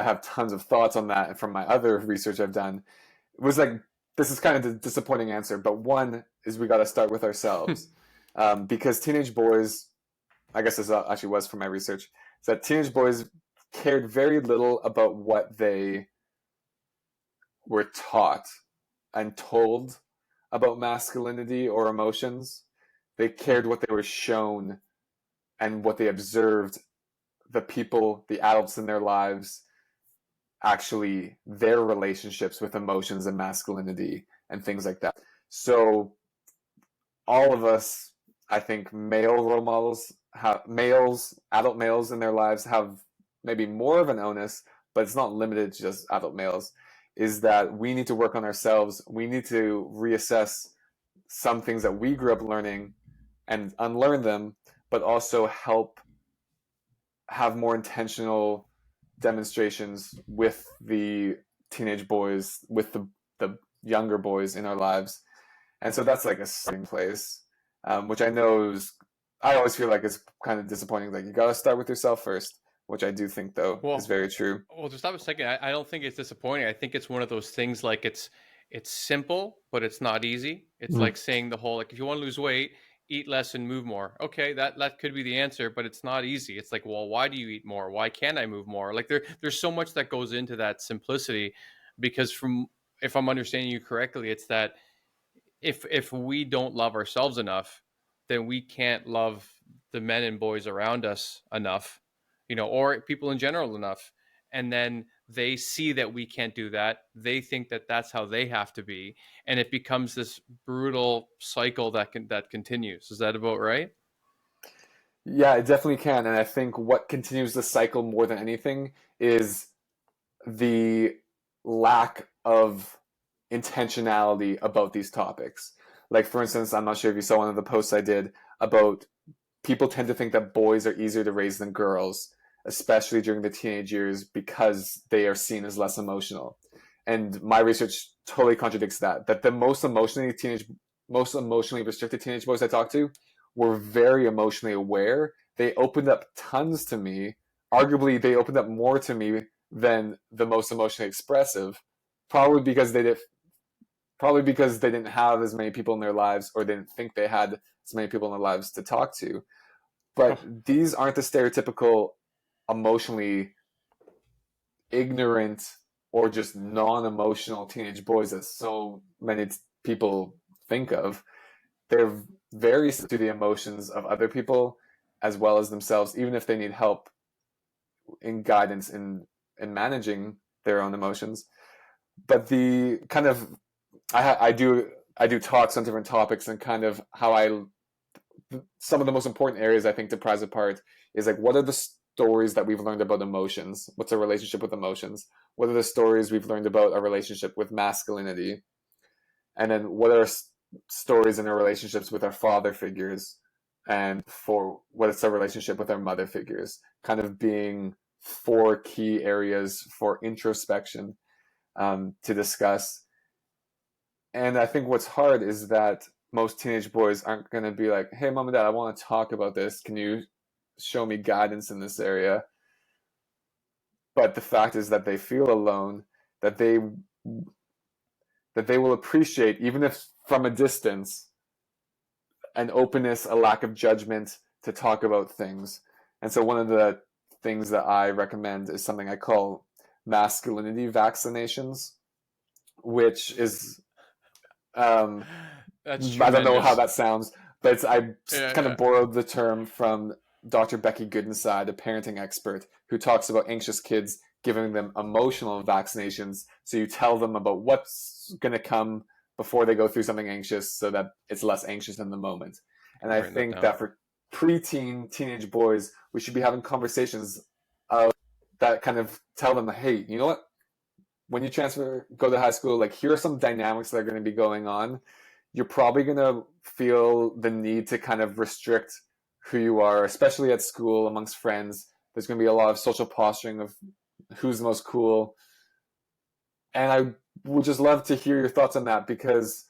I have tons of thoughts on that from my other research I've done. It was like, this is kind of a disappointing answer, but one is we got to start with ourselves. Because teenage boys, I guess this actually was from my research, is that teenage boys cared very little about what they were taught and told about masculinity or emotions. They cared what they were shown and what they observed the people, the adults in their lives, actually their relationships with emotions and masculinity and things like that. So all of us, I think, male role models, adult males in their lives have maybe more of an onus, but it's not limited to just adult males, is that we need to work on ourselves. We need to reassess some things that we grew up learning and unlearn them, but also help have more intentional demonstrations with the teenage boys, with the younger boys in our lives. And so that's like a starting place, which I know is, I always feel like it's kind of disappointing. Like, you got to start with yourself first, which I do think, though, is very true. Well, just stop a second. I don't think it's disappointing. I think it's one of those things, like, it's simple, but it's not easy. It's like saying the whole, like, if you want to lose weight, eat less and move more. Okay, that could be the answer, but it's not easy. It's like, well, why do you eat more? Why can't I move more? Like, there's so much that goes into that simplicity, because from, if I'm understanding you correctly, it's that if we don't love ourselves enough, then we can't love the men and boys around us enough, or people in general enough. And then they see that we can't do that. They think that that's how they have to be, and it becomes this brutal cycle that continues. Is that about right? Yeah, it definitely can. And I think what continues the cycle more than anything is the lack of intentionality about these topics. Like, for instance, I'm not sure if you saw one of the posts I did about people tend to think that boys are easier to raise than girls, especially during the teenage years, because they are seen as less emotional. And my research totally contradicts that. That the most emotionally restricted teenage boys I talked to were very emotionally aware. They opened up tons to me. Arguably, they opened up more to me than the most emotionally expressive, probably because they didn't have as many people in their lives, or they didn't think they had as many people in their lives to talk to. But these aren't the stereotypical emotionally ignorant or just non-emotional teenage boys that so many people think of. They're very sensitive to the emotions of other people as well as themselves, even if they need help in guidance in managing their own emotions. But the kind of I do talks on different topics, and kind of how some of the most important areas I think to prize apart is like, what are the stories that we've learned about emotions? What's our relationship with emotions? What are the stories we've learned about our relationship with masculinity? And then what are stories in our relationships with our father figures? And for what is our relationship with our mother figures? Kind of being 4 key areas for introspection to discuss. And I think what's hard is that most teenage boys aren't going to be like, hey, mom and dad, I want to talk about this. Can you show me guidance in this area? But the fact is that they feel alone, that they will appreciate, even if from a distance, an openness, a lack of judgment to talk about things. And so one of the things that I recommend is something I call masculinity vaccinations, which is That's I don't know how tremendous. that sounds, but I Yeah, kind yeah. of borrowed the term from Dr. Becky Goodenside, a parenting expert, who talks about anxious kids giving them emotional vaccinations. So you tell them about what's going to come before they go through something anxious, so that it's less anxious in the moment. And I'm I writing that think down. that for preteen, teenage boys, we should be having conversations that kind of tell them, hey, you know what? When you go to high school, like, here are some dynamics that are going to be going on. You're probably going to feel the need to kind of restrict who you are, especially at school amongst friends. There's going to be a lot of social posturing of who's the most cool. And I would just love to hear your thoughts on that, because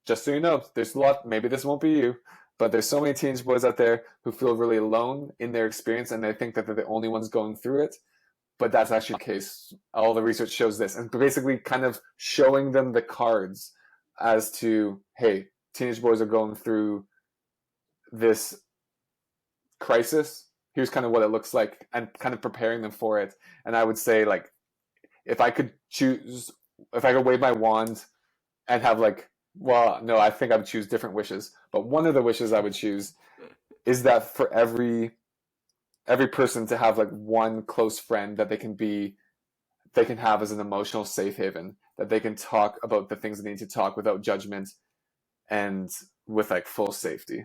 just so you know, there's a lot, maybe this won't be you, but there's so many teenage boys out there who feel really alone in their experience, and they think that they're the only ones going through it. but that's actually the case. All the research shows this, and basically kind of showing them the cards as to, hey, teenage boys are going through this crisis. Here's kind of what it looks like, and kind of preparing them for it. And I would say, like, if I could choose, if I could wave my wand and have like, well, no, I think I would choose different wishes. But one of the wishes I would choose is that for every person to have like one close friend that they can have as an emotional safe haven, that they can talk about the things they need to talk without judgment and with like full safety.